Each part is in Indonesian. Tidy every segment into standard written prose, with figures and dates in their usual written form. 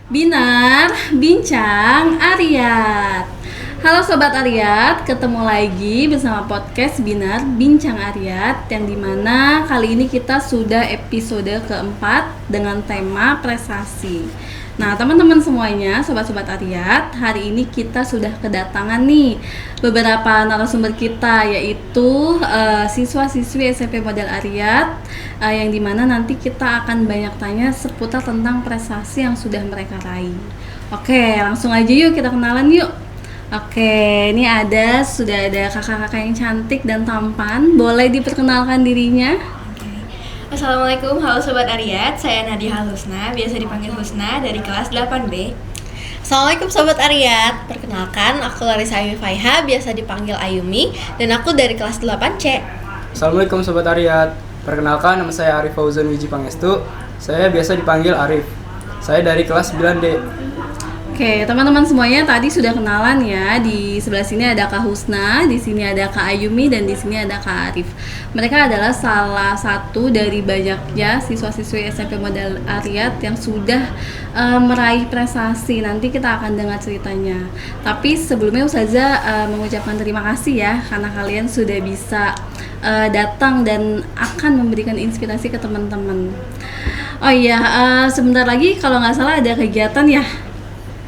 Binar, Bincang, Ariat. Halo Sobat Ariat, ketemu lagi bersama podcast Binar, Bincang Ariat, yang dimana kali ini kita sudah episode keempat dengan tema prestasi. Nah teman-teman semuanya, sobat-sobat Ariat, hari ini kita sudah kedatangan nih beberapa narasumber kita, yaitu siswa-siswi SMP Model Ariat, yang dimana nanti kita akan banyak tanya seputar tentang prestasi yang sudah mereka raih. Oke, langsung aja yuk kita kenalan yuk. Oke, ini sudah ada kakak-kakak yang cantik dan tampan. Boleh diperkenalkan dirinya? Assalamualaikum, halo Sobat Ariat, saya Nadia Husna, biasa dipanggil Husna, dari kelas 8B. Assalamualaikum Sobat Ariat, perkenalkan aku Larissa Ayumi Faiha, biasa dipanggil Ayumi, dan aku dari kelas 8C. Assalamualaikum Sobat Ariat, perkenalkan nama saya Arif Fauzan Wiji Pangestu, saya biasa dipanggil Arif, saya dari kelas 9D. Oke, teman-teman semuanya tadi sudah kenalan ya. Di sebelah sini ada Kak Husna, di sini ada Kak Ayumi, dan di sini ada Kak Arif. Mereka adalah salah satu dari banyaknya siswa-siswi SMP Model Ariat yang sudah meraih prestasi. Nanti kita akan dengar ceritanya. Tapi sebelumnya Ustazah mengucapkan terima kasih ya, karena kalian sudah bisa datang dan akan memberikan inspirasi ke teman-teman. Oh iya, sebentar lagi kalau nggak salah ada kegiatan ya.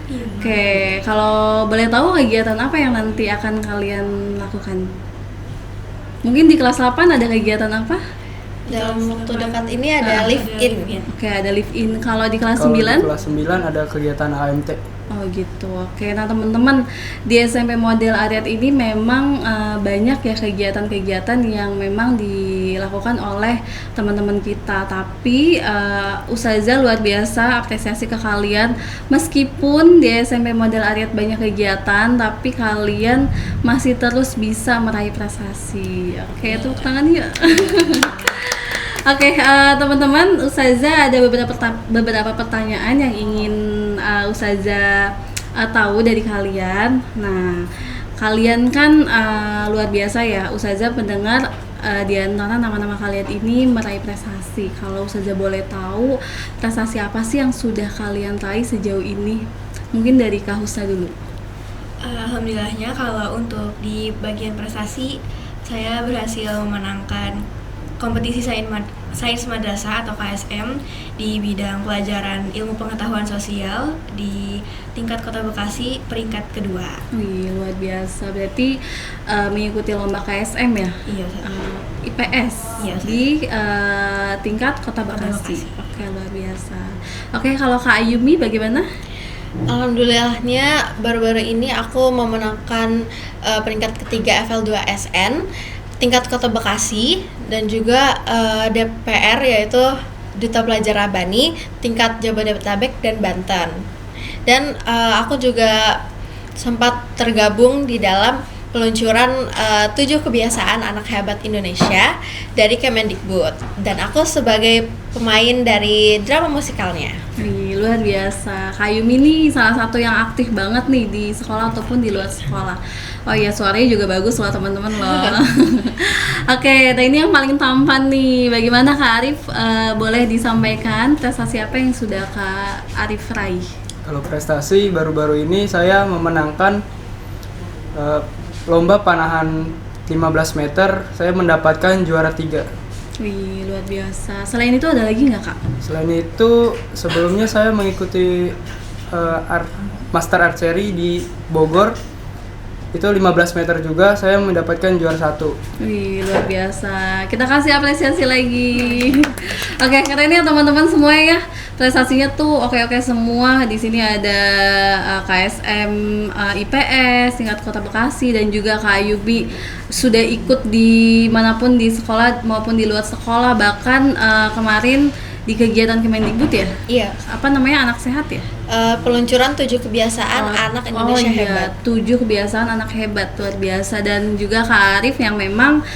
Oke, kalau boleh tahu kegiatan apa yang nanti akan kalian lakukan? Mungkin di kelas 8 ada kegiatan apa? Dalam waktu dekat ini ada live in. Oke, ada live in. Kalau di kelas 9? Kalau di kelas 9 ada kegiatan AMT. Oh gitu. Oke, nah teman-teman di SMP Model Ariat ini memang banyak ya kegiatan-kegiatan yang memang dilakukan oleh teman-teman kita. Tapi Ustazah luar biasa apresiasi ke kalian. Meskipun di SMP Model Ariat banyak kegiatan, tapi kalian masih terus bisa meraih prestasi. Oke, tepuk tangan yuk. Oke, teman-teman, Ustazah ada beberapa pertanyaan yang ingin Ustazah tahu dari kalian. Nah, kalian kan luar biasa ya, Ustazah mendengar di antara nama-nama kalian ini meraih prestasi. Kalau Ustazah boleh tahu, prestasi apa sih yang sudah kalian raih sejauh ini? Mungkin dari Kak Husna dulu. Alhamdulillahnya kalau untuk di bagian prestasi, saya berhasil memenangkan kompetisi Sains Madrasah atau KSM di bidang pelajaran ilmu pengetahuan sosial di tingkat Kota Bekasi peringkat kedua. Wih, luar biasa. Berarti mengikuti lomba KSM ya? Iya, IPS iya, di tingkat Kota Bekasi. Oke, luar biasa. Oke, kalau Kak Ayumi bagaimana? Alhamdulillahnya baru-baru ini aku memenangkan peringkat ketiga FL2 SN tingkat Kota Bekasi, dan juga DPR yaitu Duta Pelajar Rabani tingkat Jabodetabek dan Banten. Dan aku juga sempat tergabung di dalam peluncuran 7 kebiasaan anak hebat Indonesia dari Kemendikbud, dan aku sebagai pemain dari drama musikalnya. Wih, luar biasa. Kak Ayumi ini salah satu yang aktif banget nih di sekolah ataupun di luar sekolah. Oh iya, suaranya juga bagus loh teman-teman loh. Oke, nah ini yang paling tampan nih. Bagaimana Kak Arif? Boleh disampaikan prestasi apa yang sudah Kak Arif raih? Kalau prestasi baru-baru ini saya memenangkan lomba panahan 15 meter, saya mendapatkan juara 3. Wih, luar biasa. Selain itu ada lagi nggak Kak? Selain itu sebelumnya saya mengikuti Master Archery di Bogor. Itu 15 meter juga saya mendapatkan juara 1. Wih, luar biasa. Kita kasih apresiasi lagi. Oke, keren ya teman-teman semua ya. Prestasinya tuh oke-oke semua. Di sini ada KSM IPS tingkat Kota Bekasi, dan juga Kak Ayubi sudah ikut di manapun di sekolah maupun di luar sekolah. Bahkan kemarin di kegiatan Kemendikbud ya? Iya. Apa namanya, anak sehat ya? Peluncuran 7 kebiasaan anak Indonesia hebat. 7 kebiasaan anak hebat, luar biasa. Dan juga Kak Arif yang memang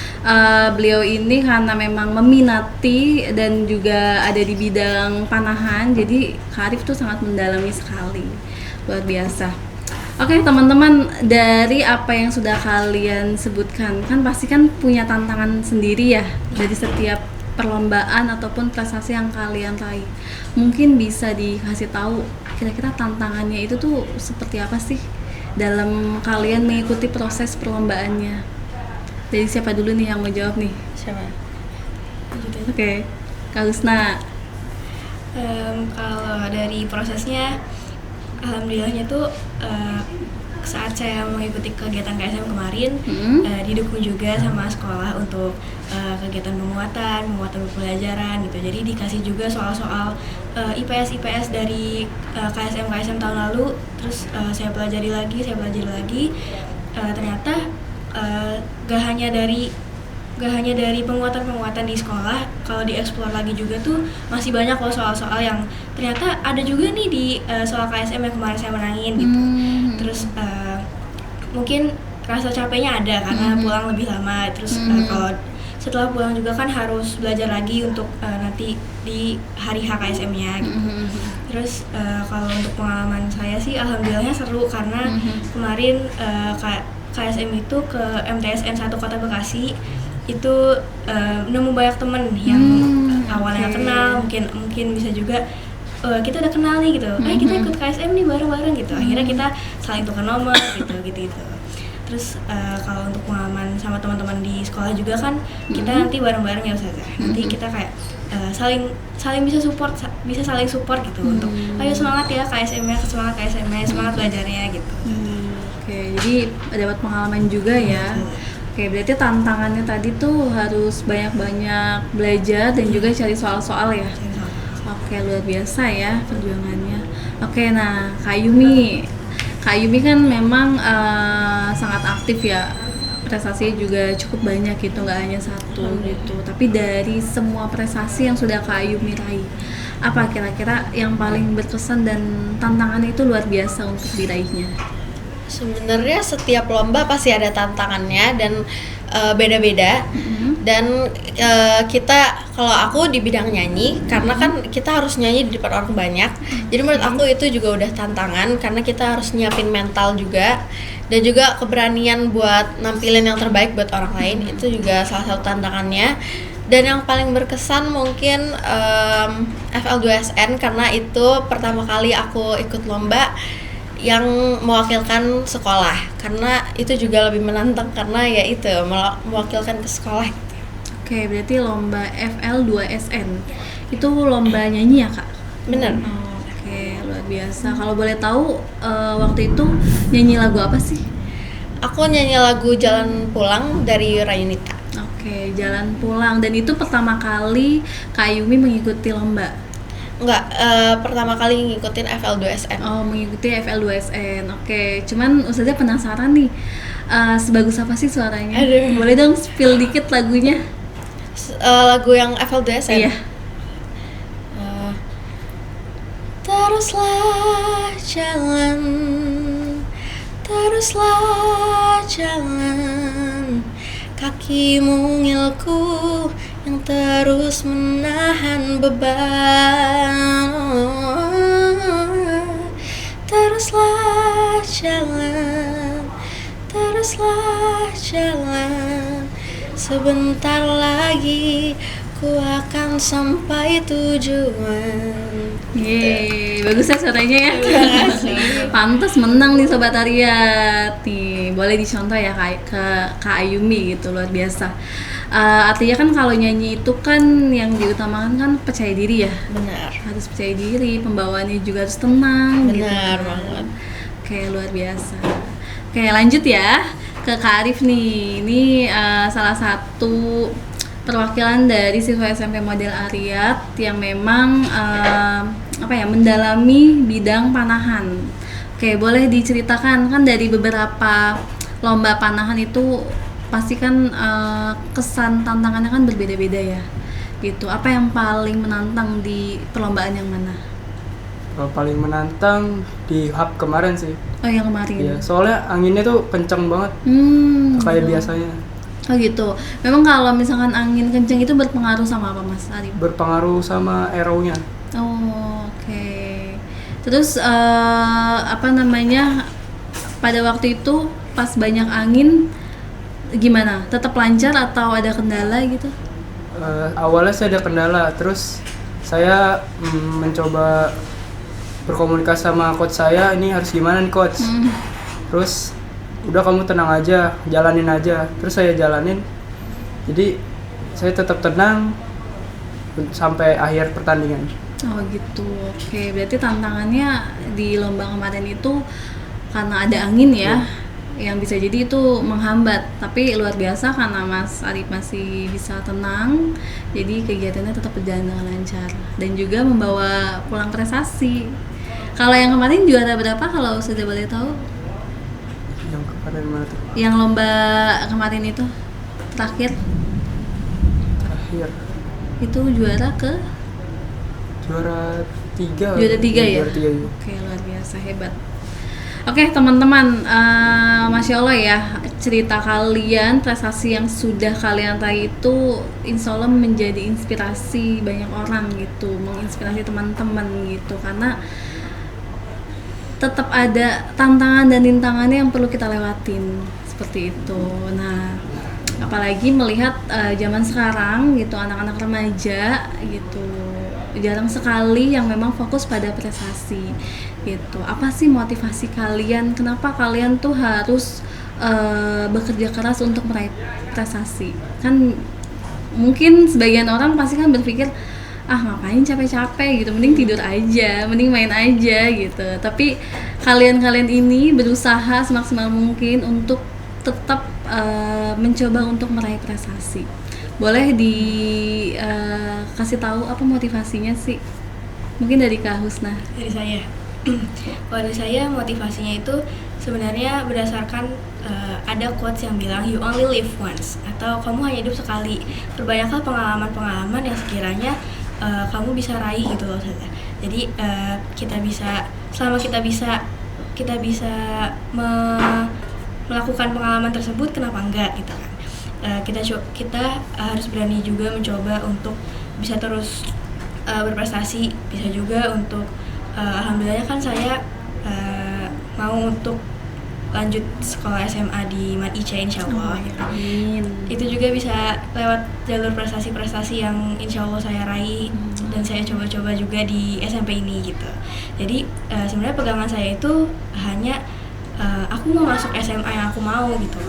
beliau ini karena memang meminati dan juga ada di bidang panahan, jadi Kak Arif tuh sangat mendalami sekali, luar biasa. Oke teman-teman, dari apa yang sudah kalian sebutkan, kan pasti kan punya tantangan sendiri ya dari setiap perlombaan ataupun prestasi yang kalian raih. Mungkin bisa dikasih tahu kira-kira tantangannya itu tuh seperti apa sih dalam kalian mengikuti proses perlombaannya? Jadi siapa dulu nih yang mau jawab nih? Siapa? Oke, Kak Husna. Kalau dari prosesnya, alhamdulillahnya tuh saat saya mengikuti kegiatan KSM kemarin, didukung juga sama sekolah untuk kegiatan penguatan pembelajaran gitu. Jadi dikasih juga soal-soal IPS dari KSM tahun lalu. Terus saya pelajari lagi. Ternyata gak hanya dari penguatan di sekolah, kalau dieksplor lagi juga tuh masih banyak loh soal-soal yang ternyata ada juga nih di soal KSM yang kemarin saya menangin gitu. Terus mungkin rasa capeknya ada karena pulang lebih lama. Terus kalau setelah pulang juga kan harus belajar lagi untuk nanti di hari HKSM-nya gitu. Terus kalau untuk pengalaman saya sih alhamdulillahnya seru karena kemarin KSM itu ke MTSN 1 Kota Bekasi itu nemu banyak temen yang awalnya nggak kenal, mungkin bisa juga kita udah kenal nih gitu, kita ikut KSM nih bareng-bareng gitu. Akhirnya kita saling tukar nomor gitu. Terus kalau untuk pengalaman sama teman-teman di sekolah juga kan kita nanti bareng-bareng ya Ustazah. Nanti kita kayak saling bisa saling support gitu untuk ayo semangat ya KSM-nya, semangat belajarnya gitu. Oke, jadi dapat pengalaman juga ya. Oke, berarti tantangannya tadi tuh harus banyak-banyak belajar dan juga cari soal-soal ya. Oke, luar biasa ya perjuangannya. Oke, nah Kak Yumi kan memang sangat aktif ya. Prestasinya juga cukup banyak gitu, nggak hanya satu gitu. Tapi dari semua prestasi yang sudah Kak Yumi raih, apa kira-kira yang paling berkesan dan tantangannya itu luar biasa untuk diraihnya? Sebenarnya setiap lomba pasti ada tantangannya dan beda-beda. Dan kita, kalau aku di bidang nyanyi, karena kan kita harus nyanyi di depan orang banyak. Jadi menurut aku itu juga udah tantangan karena kita harus nyiapin mental juga dan juga keberanian buat nampilin yang terbaik buat orang lain. Itu juga salah satu tantangannya. Dan yang paling berkesan mungkin FL2SN karena itu pertama kali aku ikut lomba yang mewakilkan sekolah, karena itu juga lebih menantang karena ya itu mewakilkan ke sekolah. Oke, berarti lomba FL2SN itu lomba nyanyi ya Kak? Bener. Oke, luar biasa. Kalau boleh tahu waktu itu nyanyi lagu apa sih? Aku nyanyi lagu Jalan Pulang dari Rayunita. Oke, Jalan Pulang. Dan itu pertama kali Kak Yumi mengikuti lomba? Enggak, pertama kali ngikutin FL2SN. Oh, mengikuti FL2SN. Oke, cuman Ustazah penasaran nih, sebagus apa sih suaranya? Aduh. Boleh dong spill dikit lagunya? Lagu yang FL2SN? Iya. Teruslah jalan, kaki mungilku yang terus menahan beban. Teruslah jalan, sebentar lagi ku akan sampai tujuan. Yeay, bagus ya suaranya ya. Pantas menang nih Sobat Ariat. Nih, boleh dicontoh ya ke Kak Ayumi gitu, luar biasa. Artinya kan kalau nyanyi itu kan yang diutamakan kan percaya diri ya. Benar. Harus percaya diri, pembawaannya juga harus tenang. Benar gitu. banget. Oke, luar biasa. Oke, lanjut ya ke Kak Arif nih. Ini salah satu perwakilan dari siswa SMP Model Ariat yang memang mendalami bidang panahan. Oke, boleh diceritakan kan dari beberapa lomba panahan itu pasti kan kesan tantangannya kan berbeda-beda ya. Gitu. Apa yang paling menantang di perlombaan yang mana? Paling menantang di hub kemarin sih. Oh, yang kemarin. Iya, soalnya anginnya tuh kenceng banget. Kayak biasanya. Oh gitu. Memang kalau misalkan angin kenceng itu berpengaruh sama apa Mas Arif? Berpengaruh sama arrow-nya. Oh, oke. Terus pada waktu itu pas banyak angin gimana? Tetap lancar atau ada kendala gitu? Awalnya saya ada kendala, terus saya mencoba berkomunikasi sama coach saya, ini harus gimana nih coach. Terus udah kamu tenang aja, jalanin aja. Terus saya jalanin. Jadi saya tetap tenang sampai akhir pertandingan. Oh gitu, oke. Berarti tantangannya di lomba kemarin itu karena ada angin ya, yang bisa jadi itu menghambat. Tapi luar biasa karena Mas Arif masih bisa tenang, jadi kegiatannya tetap berjalan dengan lancar dan juga membawa pulang prestasi. Kalau yang kemarin juara berapa kalau sudah boleh tahu? Yang kemarin mana tuh? Yang lomba kemarin itu terakhir Terakhir itu juara ke? juara 3. Juara 3 ya? Juara 3 ya. Oke, luar biasa, hebat. Oke teman-teman, Masya Allah ya, cerita kalian, prestasi yang sudah kalian raih itu insya Allah menjadi inspirasi banyak orang gitu, menginspirasi teman-teman gitu, karena tetap ada tantangan dan rintangannya yang perlu kita lewatin seperti itu. Nah, apalagi melihat zaman sekarang gitu, anak-anak remaja gitu jarang sekali yang memang fokus pada prestasi gitu. Apa sih motivasi kalian? Kenapa kalian tuh harus bekerja keras untuk meraih prestasi? Kan mungkin sebagian orang pasti kan berpikir ngapain capek-capek gitu, mending tidur aja, mending main aja gitu. Tapi kalian ini berusaha semaksimal mungkin untuk tetap mencoba untuk meraih prestasi. Boleh dikasih tahu apa motivasinya sih? Mungkin dari Kak Husna. Dari saya. Kalau dari saya motivasinya itu sebenarnya berdasarkan ada quotes yang bilang you only live once, atau kamu hanya hidup sekali. Perbanyaklah pengalaman-pengalaman yang sekiranya kamu bisa raih gitu loh. Jadi selama kita bisa melakukan pengalaman tersebut, kenapa enggak gitu kan. Kita harus berani juga mencoba untuk bisa terus berprestasi, bisa juga untuk alhamdulillahnya kan saya mau untuk lanjut sekolah SMA di Mat IC insyaallah gitu. Itu juga bisa lewat jalur prestasi-prestasi yang insyaallah saya raih dan saya coba-coba juga di SMP ini gitu. Jadi sebenarnya pegangan saya itu hanya aku mau masuk SMA yang aku mau gitu.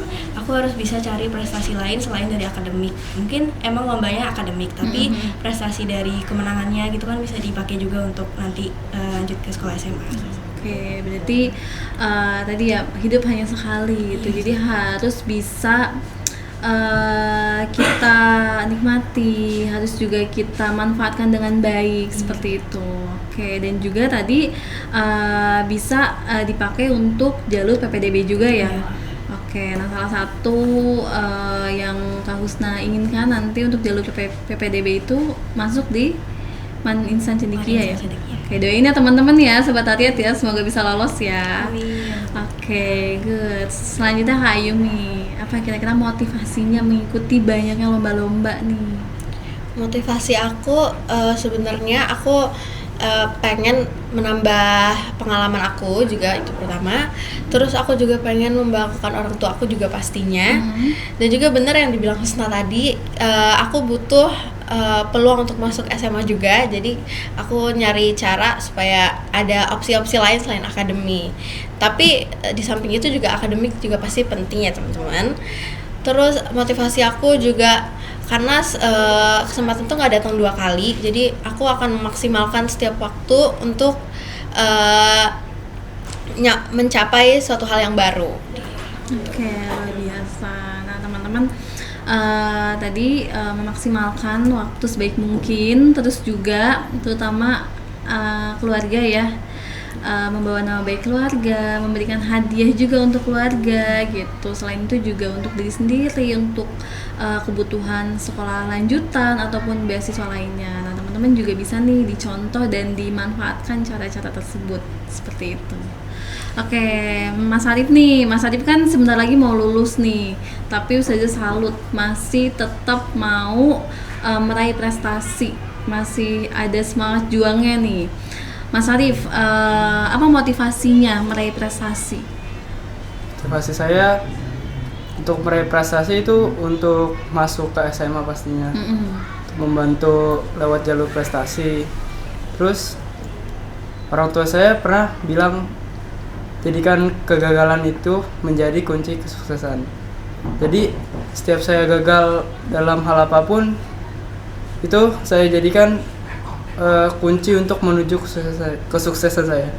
Aku harus bisa cari prestasi lain selain dari akademik. Mungkin emang lombanya akademik, tapi prestasi dari kemenangannya gitu kan bisa dipakai juga untuk nanti lanjut ke sekolah SMA. Oke, berarti tadi ya hidup hanya sekali gitu. Jadi harus bisa kita nikmati, harus juga kita manfaatkan dengan baik seperti itu. Oke, dan juga tadi bisa dipakai untuk jalur PPDB juga ya. Oke, nah salah satu yang Kak Husna inginkan nanti untuk jalur PPDB itu masuk di Man Insan Cendekia ya. Oke, doain ya teman-teman ya, Sobat Ariyat ya, semoga bisa lolos ya. Amin. Oke, good. Selanjutnya Kak Ayumi, apa kira-kira motivasinya mengikuti banyaknya lomba-lomba nih? Motivasi aku sebenarnya aku pengen menambah pengalaman aku juga, itu pertama. Terus aku juga pengen membanggakan orang tua aku juga pastinya. Dan juga benar yang dibilang Husna tadi, aku butuh peluang untuk masuk SMA juga. Jadi aku nyari cara supaya ada opsi-opsi lain selain akademi. Tapi di samping itu juga akademik juga pasti penting ya teman-teman. Terus motivasi aku juga karena kesempatan itu nggak datang 2 kali, jadi aku akan memaksimalkan setiap waktu untuk mencapai suatu hal yang baru. Oke, luar biasa. Nah teman-teman, tadi memaksimalkan waktu sebaik mungkin, terus juga terutama keluarga ya, membawa nama baik keluarga, memberikan hadiah juga untuk keluarga gitu. Selain itu juga untuk diri sendiri, untuk kebutuhan sekolah lanjutan ataupun beasiswa lainnya. Nah teman-teman juga bisa nih dicontoh dan dimanfaatkan cara-cara tersebut seperti itu. Oke, Mas Arif nih, Mas Arif kan sebentar lagi mau lulus nih, tapi saja salut masih tetap mau meraih prestasi, masih ada semangat juangnya nih. Mas Arif, apa motivasinya meraih prestasi? Motivasi saya untuk meraih prestasi itu untuk masuk ke SMA pastinya, untuk membantu lewat jalur prestasi. Terus orang tua saya pernah bilang, jadikan kegagalan itu menjadi kunci kesuksesan. Jadi setiap saya gagal dalam hal apapun, itu saya jadikan kunci untuk menuju kesuksesan saya.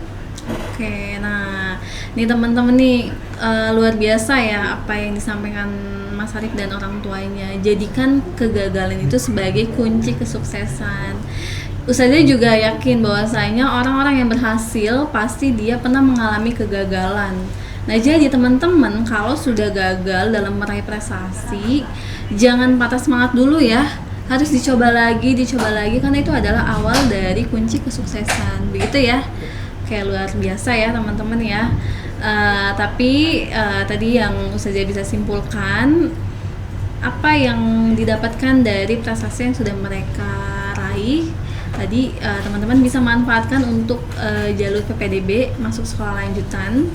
Oke, nah ini teman-teman nih luar biasa ya apa yang disampaikan Mas Arif dan orang tuanya. Jadikan kegagalan itu sebagai kunci kesuksesan. Ustazah juga yakin bahwasanya orang-orang yang berhasil pasti dia pernah mengalami kegagalan. Nah jadi teman-teman kalau sudah gagal dalam meraih prestasi, jangan patah semangat dulu ya. Harus dicoba lagi karena itu adalah awal dari kunci kesuksesan. Begitu ya. Kayak luar biasa ya teman-teman ya. Tapi tadi yang Ustazah bisa simpulkan, apa yang didapatkan dari prestasi yang sudah mereka raih tadi, teman-teman bisa manfaatkan untuk jalur PPDB masuk sekolah lanjutan,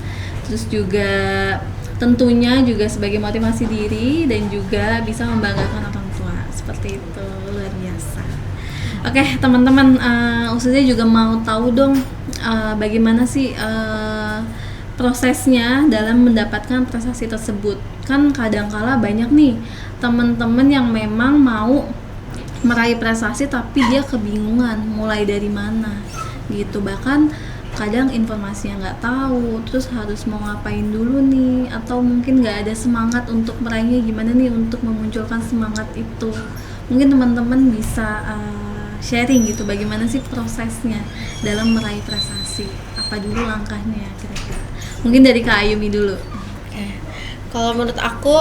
terus juga tentunya juga sebagai motivasi diri dan juga bisa membanggakan orang tua, seperti itu. Luar biasa. Oke teman-teman, Ustazah juga mau tahu dong bagaimana sih prosesnya dalam mendapatkan prestasi tersebut. Kan kadangkala banyak nih teman-teman yang memang mau meraih prestasi tapi dia kebingungan mulai dari mana gitu, bahkan kadang informasinya nggak tahu, terus harus mau ngapain dulu nih, atau mungkin nggak ada semangat untuk meraihnya, gimana nih untuk memunculkan semangat itu. Mungkin teman-teman bisa sharing gitu bagaimana sih prosesnya dalam meraih prestasi, apa dulu langkahnya kira-kira. Mungkin dari Kak Ayumi dulu. Kalau menurut aku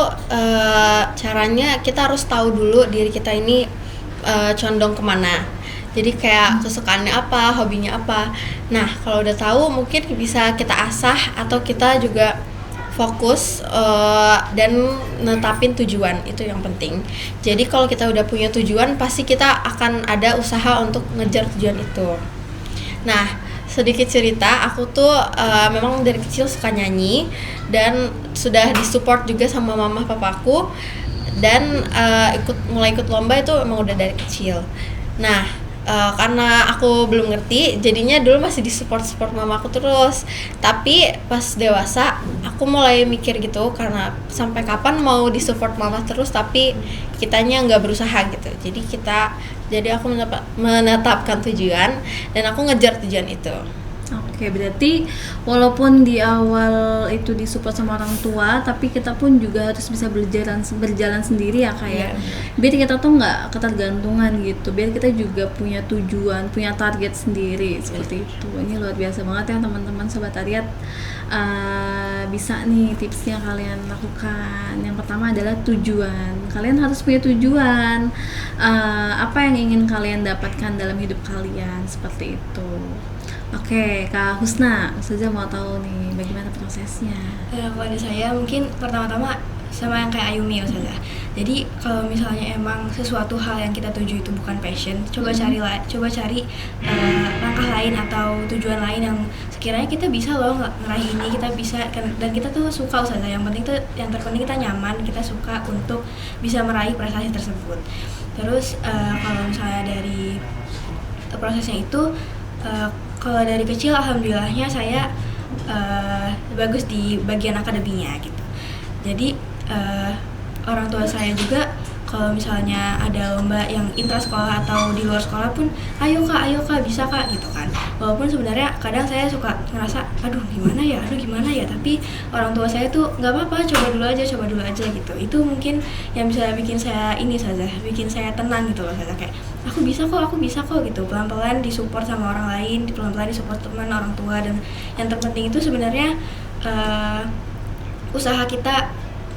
caranya kita harus tahu dulu diri kita ini condong kemana. Jadi kayak kesukaannya apa, hobinya apa. Nah kalau udah tahu mungkin bisa kita asah atau kita juga fokus dan netapin tujuan, itu yang penting. Jadi kalau kita udah punya tujuan pasti kita akan ada usaha untuk ngejar tujuan itu. Nah sedikit cerita, aku tuh memang dari kecil suka nyanyi dan sudah disupport juga sama mama papaku, dan mulai ikut lomba itu emang udah dari kecil. Nah karena aku belum ngerti, jadinya dulu masih disupport mamaku terus. Tapi pas dewasa aku mulai mikir gitu, karena sampai kapan mau disupport mama terus tapi kitanya nggak berusaha gitu. Jadi aku menetapkan tujuan dan aku ngejar tujuan itu. Oke, berarti walaupun di awal itu disupport sama orang tua, tapi kita pun juga harus bisa berjalan sendiri ya Kak ya. Biar kita tuh nggak ketergantungan gitu, biar kita juga punya tujuan, punya target sendiri, seperti itu. Ini luar biasa banget ya teman-teman Sobat Ariyat. Bisa nih tipsnya kalian lakukan. Yang pertama adalah tujuan. Kalian harus punya tujuan. Apa yang ingin kalian dapatkan dalam hidup kalian, seperti itu. Oke, Kak Husna, Ustazah mau tahu nih bagaimana prosesnya. Kalau dari saya mungkin pertama-tama sama yang kayak Ayumi Ustazah. Jadi kalau misalnya emang sesuatu hal yang kita tuju itu bukan passion, coba cari langkah lain atau tujuan lain yang sekiranya kita bisa loh ngeraih ini, kita bisa dan kita tuh suka Ustazah. Yang terpenting kita nyaman, kita suka untuk bisa meraih prestasi tersebut. Terus kalau misalnya dari prosesnya itu, kalau dari kecil alhamdulillahnya saya bagus di bagian akademinya gitu. Jadi orang tua saya juga kalau misalnya ada lomba yang intra sekolah atau di luar sekolah pun, ayo kak bisa kak gitu kan. Walaupun sebenarnya kadang saya suka ngerasa aduh gimana ya, tapi orang tua saya tuh nggak apa-apa, coba dulu aja gitu. Itu mungkin yang bisa bikin saya bikin saya tenang gitu loh, saya kayak aku bisa kok gitu. Pelan-pelan disupport sama orang lain, pelan-pelan disupport teman, orang tua, dan yang terpenting itu sebenarnya usaha kita,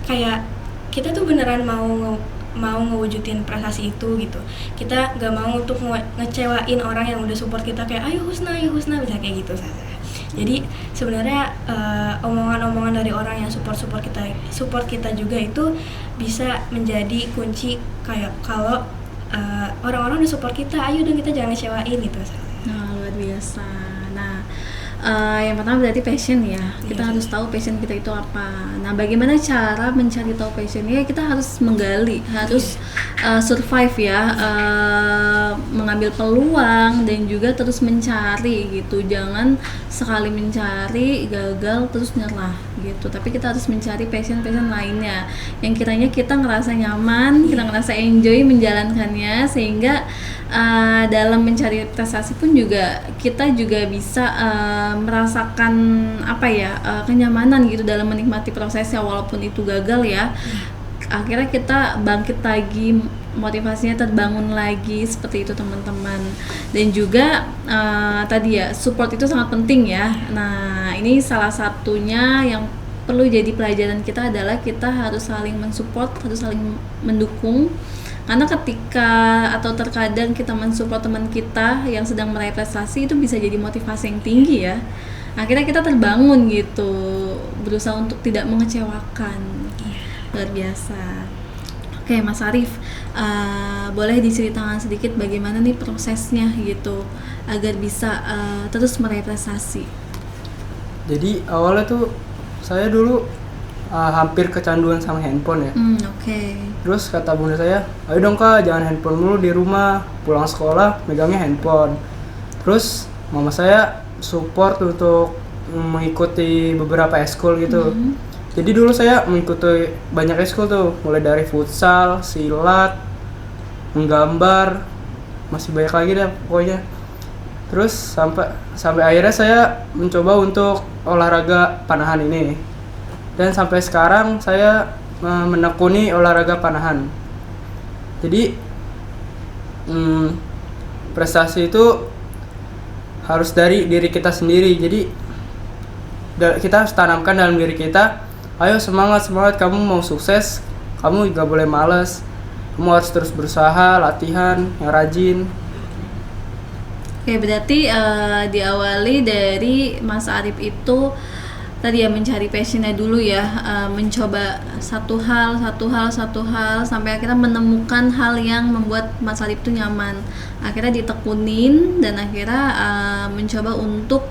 kayak kita tuh beneran mau ngewujudin prestasi itu gitu. Kita gak mau untuk ngecewain orang yang udah support kita kayak ayo Husna bisa kayak gitu saja. Jadi sebenarnya omongan-omongan dari orang yang support kita juga itu bisa menjadi kunci, kayak kalau orang-orang udah support kita, ayo dong kita jangan ngecewain gitu. Nah luar biasa. Nah Yang pertama berarti passion ya. Kita harus tahu passion kita itu apa. Nah, bagaimana cara mencari tahu passionnya? Kita harus menggali, harus survive ya, mengambil peluang dan juga terus mencari gitu. Jangan sekali mencari gagal terus nyerah gitu. Tapi kita harus mencari passion lainnya yang kiranya kita ngerasa nyaman, kita ngerasa enjoy menjalankannya, sehingga dalam mencari prestasi pun juga kita juga bisa merasakan kenyamanan gitu dalam menikmati prosesnya walaupun itu gagal ya. Akhirnya kita bangkit lagi, motivasinya terbangun lagi, seperti itu teman-teman. Dan juga tadi ya, support itu sangat penting ya. Nah, ini salah satunya yang perlu jadi pelajaran kita adalah kita harus saling mensupport, harus saling mendukung. Karena ketika atau terkadang kita mensupport teman kita yang sedang meraih prestasi, itu bisa jadi motivasi yang tinggi ya. Akhirnya kita terbangun gitu, berusaha untuk tidak mengecewakan. Luar biasa. Oke, Mas Arif, boleh diceritakan sedikit bagaimana nih prosesnya gitu agar bisa terus meraih prestasi? Jadi awalnya tuh saya dulu hampir kecanduan sama handphone ya. Oke. Terus kata bunda saya, ayo dong kak, jangan handphone mulu di rumah, pulang sekolah megangnya handphone. Terus mama saya support untuk mengikuti beberapa eskul gitu. Jadi dulu saya mengikuti banyak eskul tuh, mulai dari futsal, silat, menggambar, masih banyak lagi deh pokoknya. Terus sampai akhirnya saya mencoba untuk olahraga panahan ini. Dan sampai sekarang saya menekuni olahraga panahan. Jadi prestasi itu harus dari diri kita sendiri. Jadi kita harus tanamkan dalam diri kita, ayo semangat, kamu mau sukses, kamu gak boleh malas, kamu harus terus berusaha, latihan, yang rajin. Oke, berarti diawali dari Mas Arif itu tadi ya mencari passionnya dulu ya, mencoba satu hal sampai akhirnya menemukan hal yang membuat Mas Arif itu nyaman. Akhirnya ditekunin dan akhirnya mencoba untuk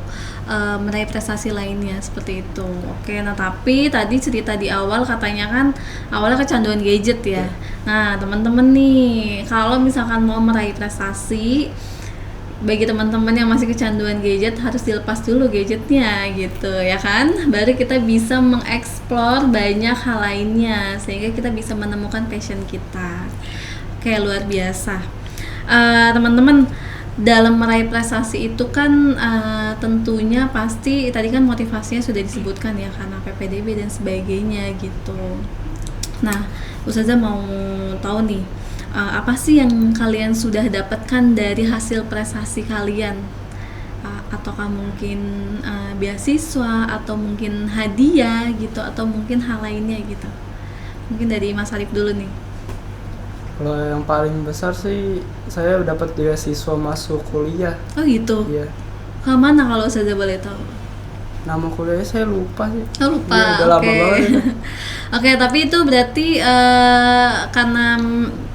meraih prestasi lainnya seperti itu. Oke, nah tapi tadi cerita di awal katanya kan awalnya kecanduan gadget ya. Nah teman-teman nih, kalau misalkan mau meraih prestasi, bagi teman-teman yang masih kecanduan gadget harus dilepas dulu gadgetnya gitu ya kan, baru kita bisa mengeksplor banyak hal lainnya sehingga kita bisa menemukan passion kita. Oke, luar biasa. Teman-teman, dalam meraih prestasi itu kan tentunya pasti tadi kan motivasinya sudah disebutkan ya, karena PPDB dan sebagainya gitu. Nah, Ustazah mau tahu nih, apa sih yang kalian sudah dapatkan dari hasil prestasi kalian? Ataukah mungkin beasiswa atau mungkin hadiah gitu, atau mungkin hal lainnya gitu? Mungkin dari Mas Arif dulu nih. Kalau yang paling besar sih saya dapat beasiswa masuk kuliah. Oh gitu? Iya. Ke mana kalau saya boleh tahu? Nama kuliahnya saya lupa sih. Oh, lupa. Ya, udah lama banget. Oke, tapi itu berarti karena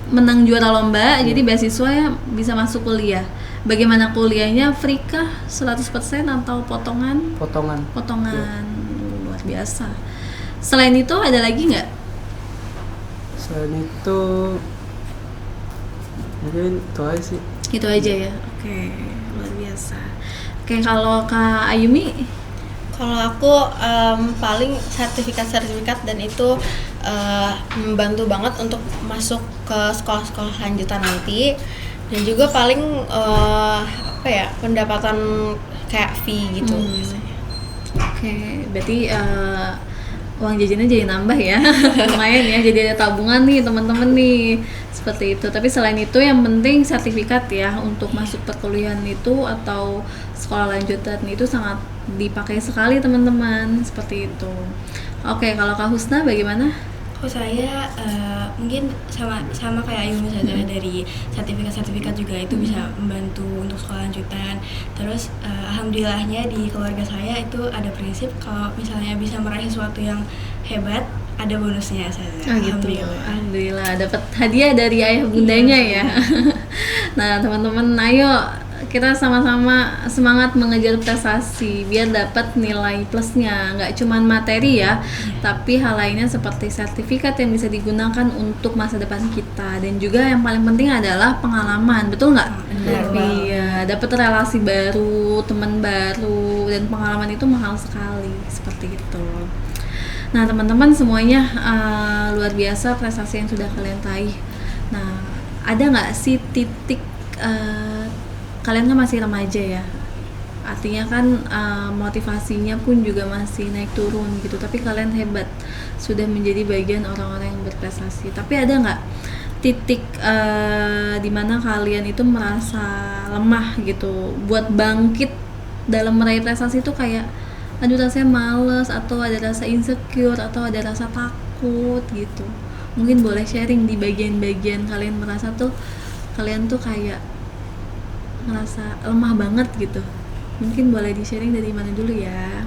menang juara lomba, jadi beasiswa ya bisa masuk kuliah. Bagaimana kuliahnya? Free kah? 100% atau potongan? Potongan. Potongan. Luar biasa. Selain itu ada lagi nggak? Selain itu mungkin itu aja sih. Itu aja ya. Oke, luar biasa. Oke, kalau Kak Ayumi? Kalau aku paling sertifikat dan itu membantu banget untuk masuk ke sekolah-sekolah lanjutan nanti, dan juga paling pendapatan kayak fee gitu biasanya. Oke, berarti uang jajannya jadi nambah ya. Lumayan ya, jadi ada tabungan nih teman-teman nih, seperti itu. Tapi selain itu yang penting sertifikat ya untuk masuk perkuliahan itu atau sekolah lanjutan itu sangat dipakai sekali teman-teman, seperti itu. Oke, kalau Kak Husna bagaimana? Kalau saya mungkin sama kayak Ayu misalnya, dari sertifikat juga itu bisa membantu untuk sekolah lanjutan. Terus alhamdulillahnya di keluarga saya itu ada prinsip kalau misalnya bisa meraih sesuatu yang hebat, ada bonusnya saja. Alhamdulillah dapat hadiah dari ayah bundanya ya. Nah teman-teman, ayo kita sama-sama semangat mengejar prestasi biar dapat nilai plusnya, nggak cuman materi ya, tapi hal lainnya seperti sertifikat yang bisa digunakan untuk masa depan kita, dan juga yang paling penting adalah pengalaman, betul nggak? Iya, dapat relasi baru, teman baru, dan pengalaman itu mahal sekali, seperti itu. Nah teman-teman semuanya, luar biasa prestasi yang sudah kalian raih. Nah ada nggak sih titik, kalian kan masih remaja ya, artinya kan motivasinya pun juga masih naik turun gitu, tapi kalian hebat, sudah menjadi bagian orang-orang yang berprestasi. Tapi ada nggak titik dimana kalian itu merasa lemah gitu, buat bangkit dalam meraih prestasi itu kayak aduh rasanya males, atau ada rasa insecure, atau ada rasa takut gitu? Mungkin boleh sharing di bagian-bagian kalian merasa tuh kalian tuh kayak ngerasa lemah banget gitu. Mungkin boleh di-sharing dari mana dulu ya?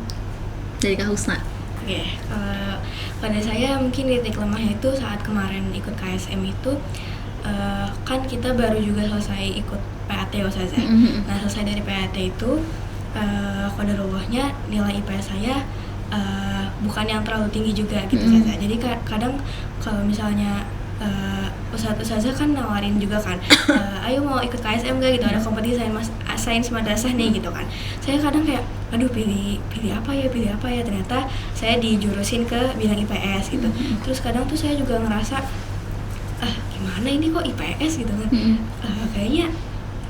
Dari Kak Husna. Oke, pada saya mungkin titik lemahnya itu saat kemarin ikut KSM itu, kan kita baru juga selesai ikut PAT ya Ustazah. Nah selesai dari PAT itu, qadarullah-nya nilai IPS saya bukan yang terlalu tinggi juga gitu Ustazah. Jadi kadang kalau misalnya ustazah kan nawarin juga kan, ayo mau ikut KSM gak gitu, ada kompetisi sains madrasah nih gitu kan. Saya kadang kayak aduh pilih apa ya, ternyata saya dijurusin ke bidang IPS gitu. Terus kadang tuh saya juga ngerasa gimana ini kok IPS gitu kan. Kayaknya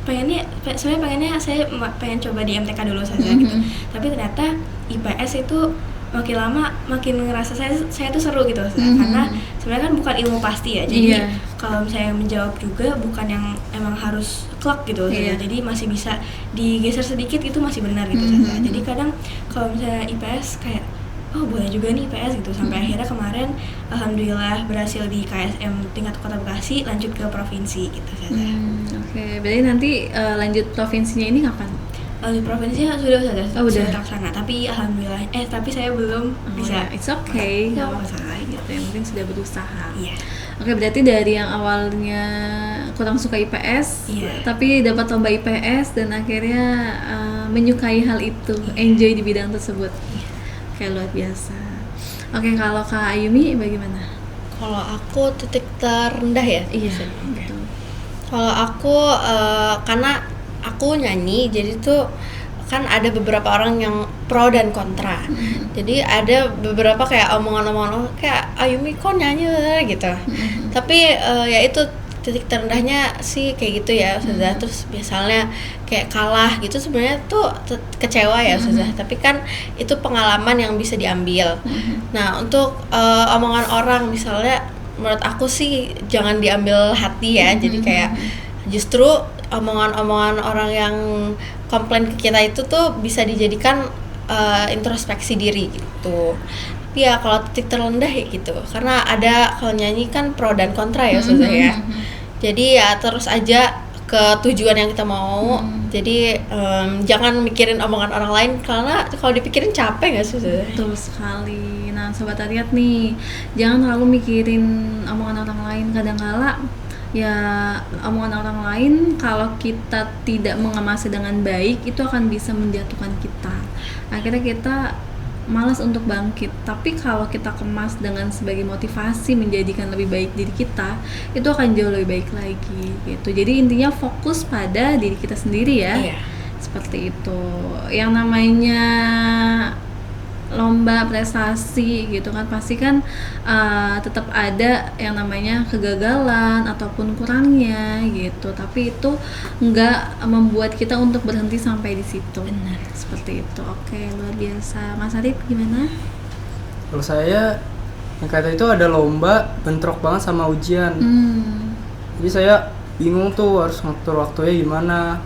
pengennya saya pengen coba di MTK dulu saja gitu. Tapi ternyata IPS itu makin lama makin ngerasa saya tuh seru gitu, karena sebenarnya kan bukan ilmu pasti ya. Jadi kalau misalnya menjawab juga bukan yang emang harus klak gitu, jadi masih bisa digeser sedikit itu masih benar gitu. Jadi kadang kalau misalnya IPS kayak oh boleh juga nih IPS gitu, sampai akhirnya kemarin alhamdulillah berhasil di KSM tingkat Kota Bekasi, lanjut ke provinsi gitu saja. Oke, berarti nanti lanjut provinsinya ini kapan? Di provinsinya sudah terlaksana, tapi alhamdulillah tapi saya belum bisa. It's okay, nggak apa-apa gitu, yang penting sudah berusaha. Iya. Oke, berarti dari yang awalnya kurang suka IPS, tapi dapat lomba IPS dan akhirnya menyukai hal itu, enjoy di bidang tersebut. Kayak luar biasa. Oke, kalau Kak Ayumi bagaimana? Kalau aku titik terendah ya? Iya, betul. Kalau aku karena aku nyanyi, jadi tuh kan ada beberapa orang yang pro dan kontra. Jadi ada beberapa kayak omongan-omongan kayak Ayumi kok nyanyi gitu. Tapi ya itu titik terendahnya sih kayak gitu ya Ustazah. Terus biasanya kayak kalah gitu sebenarnya tuh kecewa ya Ustazah. Tapi kan itu pengalaman yang bisa diambil. Nah untuk omongan orang misalnya, menurut aku sih jangan diambil hati ya. Jadi kayak justru omongan-omongan orang yang komplain ke kita itu tuh bisa dijadikan introspeksi diri gitu. Tapi ya kalau titik terendah ya gitu, karena ada kalau nyanyi kan pro dan kontra ya Ustazah ya. Jadi ya terus aja ke tujuan yang kita mau. Jadi jangan mikirin omongan orang lain, karena kalau dipikirin capek nggak sih Ustazah? Betul sekali. Nah Sobat Ariyat nih, jangan terlalu mikirin omongan orang lain. Kadang-kala ya omongan orang lain kalau kita tidak mengemasnya dengan baik itu akan bisa menjatuhkan kita, akhirnya kita malas untuk bangkit. Tapi kalau kita kemas dengan sebagai motivasi menjadikan lebih baik diri kita, itu akan jauh lebih baik lagi gitu. Jadi intinya fokus pada diri kita sendiri ya. Seperti itu. Yang namanya lomba prestasi gitu kan pasti kan tetap ada yang namanya kegagalan ataupun kurangnya gitu, tapi itu nggak membuat kita untuk berhenti sampai di situ. Benar, seperti itu. Oke, luar biasa. Mas Arif gimana? Kalau saya yang kata itu ada lomba bentrok banget sama ujian. Jadi saya bingung tuh harus ngatur waktunya gimana.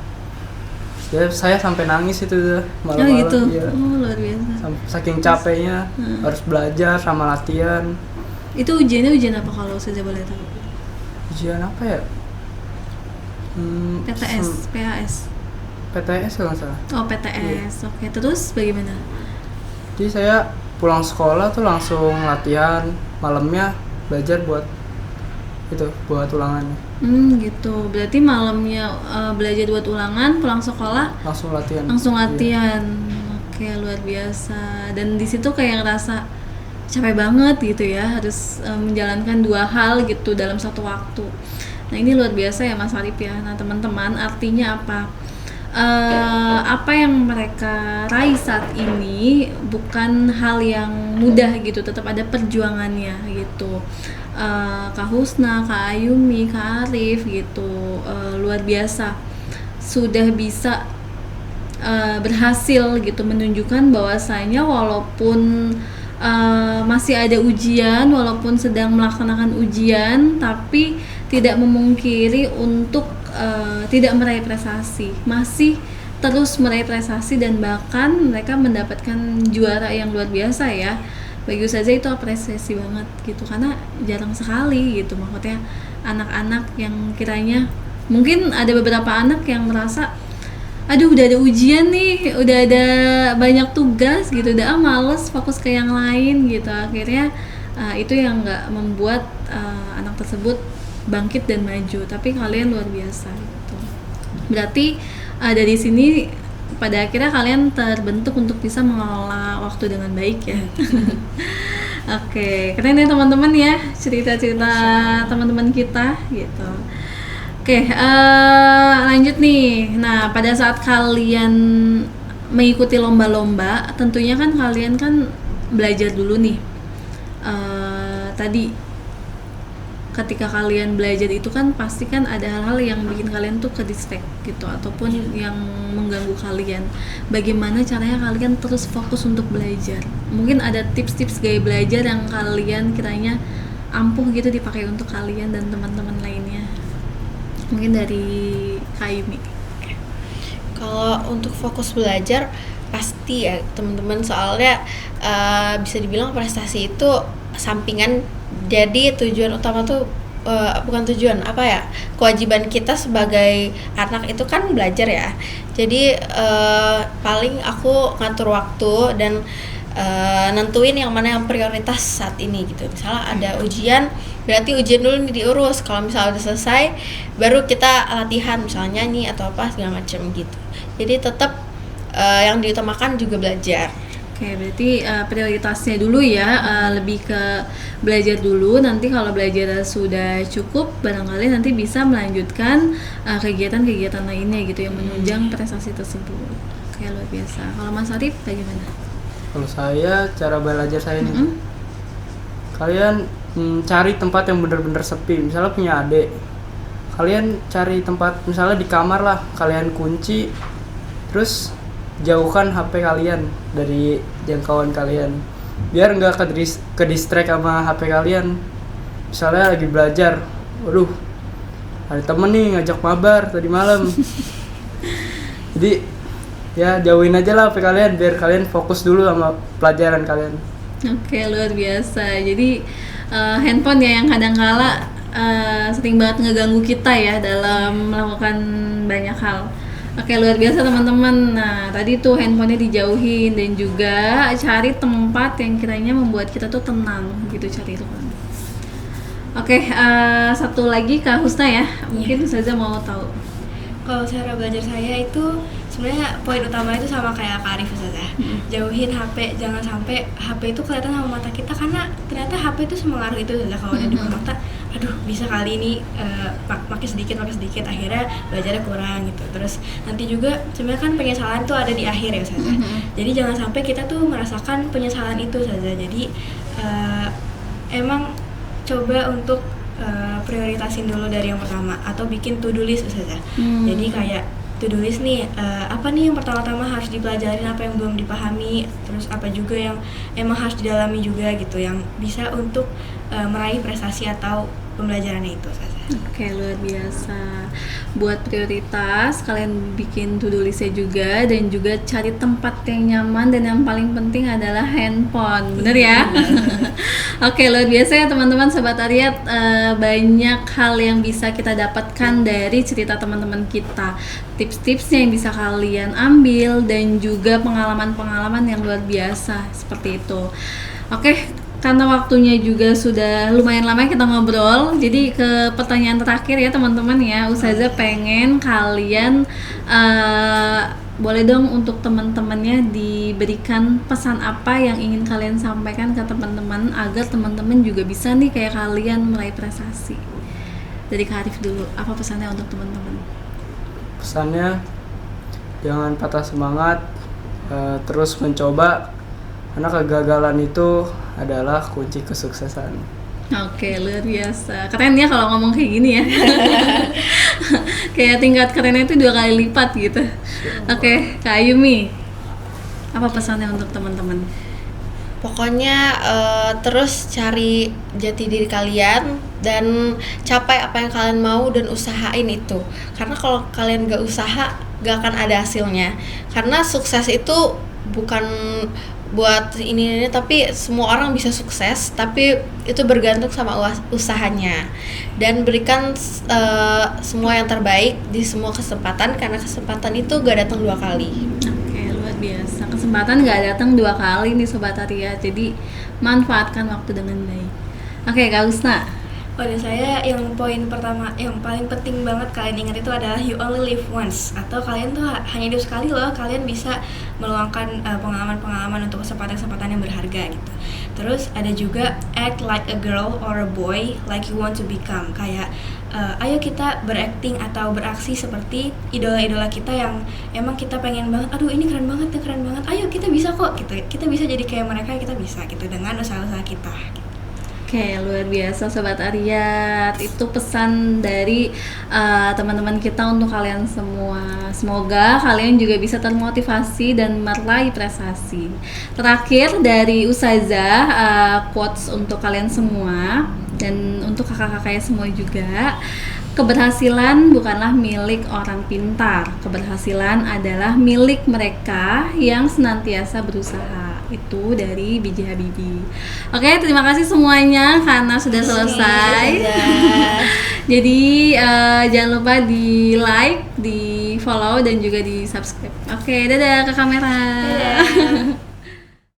Ya saya sampai nangis itu malam-malam. gitu. Ya. Oh, luar biasa. Saking capeknya harus belajar sama latihan. Itu ujiannya ujian apa kalau saya boleh tahu? Ujian apa ya? PTS, PAS. PTS kalau nggak salah. Oh, PTS. Oke, terus bagaimana? Jadi saya pulang sekolah tuh langsung latihan, malamnya belajar buat itu buat ulangannya. Gitu. Berarti malamnya belajar buat ulangan, pulang sekolah Langsung latihan. langsung Iya. latihan. Oke, luar biasa. Dan di situ kayak ngerasa capek banget gitu ya, harus menjalankan dua hal gitu dalam satu waktu. Nah, ini luar biasa ya Mas Arif ya. Nah, teman-teman, artinya apa? Apa yang mereka raih saat ini bukan hal yang mudah gitu, tetap ada perjuangannya gitu. Kak Husna, Kak Ayumi, Kak Arif gitu, luar biasa sudah bisa berhasil gitu menunjukkan bahwasanya walaupun masih ada ujian, walaupun sedang melaksanakan ujian, tapi tidak memungkiri untuk tidak meraih prestasi, masih terus meraih prestasi dan bahkan mereka mendapatkan juara yang luar biasa ya. Bagi Ustazah itu apresiasi banget gitu, karena jarang sekali gitu, maksudnya anak-anak yang kiranya mungkin ada beberapa anak yang merasa aduh udah ada ujian nih, udah ada banyak tugas gitu, udah males fokus ke yang lain gitu. Akhirnya itu yang nggak membuat anak tersebut bangkit dan maju. Tapi kalian luar biasa gitu. Berarti dari sini pada akhirnya kalian terbentuk untuk bisa mengelola waktu dengan baik ya. Oke, keren ya teman-teman ya cerita-cerita teman-teman kita gitu. Oke, lanjut nih. Nah, pada saat kalian mengikuti lomba-lomba, tentunya kan kalian kan belajar dulu nih. Tadi ketika kalian belajar itu kan pasti kan ada hal-hal yang bikin kalian tuh ke distract gitu, ataupun yang mengganggu kalian. Bagaimana caranya kalian terus fokus untuk belajar? Mungkin ada tips-tips gaya belajar yang kalian kiranya ampuh gitu dipakai untuk kalian dan teman-teman lainnya. Mungkin dari Kak Yumi. Kalau untuk fokus belajar pasti ya teman-teman, soalnya bisa dibilang prestasi itu sampingan. Jadi tujuan utama tuh bukan tujuan, apa ya, kewajiban kita sebagai anak itu kan belajar ya. Jadi paling aku ngatur waktu dan nentuin yang mana yang prioritas saat ini gitu. Misalnya ada ujian, berarti ujian dulu nih diurus. Kalau misalnya udah selesai, baru kita latihan, misalnya nyanyi atau apa segala macam gitu. Jadi tetap yang diutamakan juga belajar. Oke, berarti prioritasnya dulu ya, lebih ke belajar dulu. Nanti kalau belajar sudah cukup, barangkali nanti bisa melanjutkan kegiatan-kegiatan lainnya gitu yang menunjang prestasi tersebut. Oke, luar biasa. Kalau Mas Arif bagaimana? Kalau saya, cara belajar saya nih, kalian cari tempat yang benar-benar sepi. Misalnya punya adik, kalian cari tempat, misalnya di kamar lah, kalian kunci, terus jauhkan HP kalian dari jangkauan kalian, biar nggak ke distract sama HP kalian. Misalnya lagi belajar, waduh ada temen nih ngajak mabar tadi malam. Jadi ya jauhin aja lah HP kalian biar kalian fokus dulu sama pelajaran kalian. Oke, luar biasa. Jadi handphone ya yang kadang-kala sering banget ngeganggu kita ya dalam melakukan banyak hal. Oke, luar biasa teman-teman. Nah, tadi tuh handphonenya dijauhin dan juga cari tempat yang kiranya membuat kita tuh tenang gitu, cari itu kan. Oke, satu lagi Kak Husna ya. Mungkin Ustazah mau tahu. Kalau cara belajar saya itu sebenarnya poin utama itu sama kayak Kak Arif Ustazah. Jauhin HP, jangan sampai HP itu kelihatan sama mata kita, karena ternyata HP itu semengaruh itu Ustazah. Kalau udah di mata, aduh bisa kali ini pakai sedikit akhirnya belajarnya kurang gitu. Terus nanti juga sebenarnya kan penyesalan tuh ada di akhir ya Ustazah. Jadi jangan sampai kita tuh merasakan penyesalan itu Ustazah. Jadi emang coba untuk prioritasin dulu dari yang pertama, atau bikin to-do list Ustazah. Jadi kayak to-do list nih, apa nih yang pertama-tama harus dipelajarin, apa yang belum dipahami, terus apa juga yang emang harus didalami juga gitu, yang bisa untuk meraih prestasi atau pembelajarannya itu Ustazah. Oke, luar biasa. Buat prioritas, kalian bikin to-do listnya juga, dan juga cari tempat yang nyaman, dan yang paling penting adalah handphone. Bener ya? Oke, luar biasa ya teman-teman Sobat Ariyat. Banyak hal yang bisa kita dapatkan dari cerita teman-teman kita. Tips-tipsnya yang bisa kalian ambil, dan juga pengalaman-pengalaman yang luar biasa seperti itu. Oke, karena waktunya juga sudah lumayan lama kita ngobrol, jadi ke pertanyaan terakhir ya teman-teman ya. Ustazah pengen kalian boleh dong untuk teman-temannya diberikan pesan apa yang ingin kalian sampaikan ke teman-teman agar teman-teman juga bisa nih kayak kalian meraih prestasi. Dari Kak Arif dulu, apa pesannya untuk teman-teman? Pesannya jangan patah semangat, terus mencoba, karena kegagalan itu adalah kunci kesuksesan. Oke, luar biasa. Keren ya kalau ngomong kayak gini ya. Kayak tingkat kerennya itu 2 kali lipat gitu. Oke, Kak Ayumi, apa pesannya untuk teman-teman? Pokoknya terus cari jati diri kalian dan capai apa yang kalian mau dan usahain itu. Karena kalau kalian gak usaha, gak akan ada hasilnya. Karena sukses itu bukan buat ini tapi semua orang bisa sukses, tapi itu bergantung sama usahanya. Dan berikan semua yang terbaik di semua kesempatan, karena kesempatan itu gak datang 2 kali. Oke, luar biasa. Kesempatan gak datang 2 kali nih Sobat Arya, jadi manfaatkan waktu dengan baik. Oke, Kak Usna. Pada saya yang poin pertama yang paling penting banget kalian ingat itu adalah you only live once, atau kalian tuh hanya hidup sekali loh. Kalian bisa meluangkan pengalaman-pengalaman untuk kesempatan-kesempatan yang berharga gitu. Terus ada juga act like a girl or a boy like you want to become. Kayak ayo kita berakting atau beraksi seperti idola-idola kita yang emang kita pengen banget, aduh ini keren banget, ayo kita bisa kok gitu. Kita bisa jadi kayak mereka, kita bisa gitu dengan usaha-usaha kita gitu. Oke, luar biasa Sobat Ariyat. Itu pesan dari teman-teman kita untuk kalian semua. Semoga kalian juga bisa termotivasi dan meraih prestasi. Terakhir dari Ustazah, quotes untuk kalian semua dan untuk kakak-kakaknya semua juga. Keberhasilan bukanlah milik orang pintar. Keberhasilan adalah milik mereka yang senantiasa berusaha. Itu dari B.J. Habibie. Oke, terima kasih semuanya karena sudah selesai. Jadi jangan lupa di like, di follow dan juga di subscribe. Oke, dadah ke kamera. Dadah.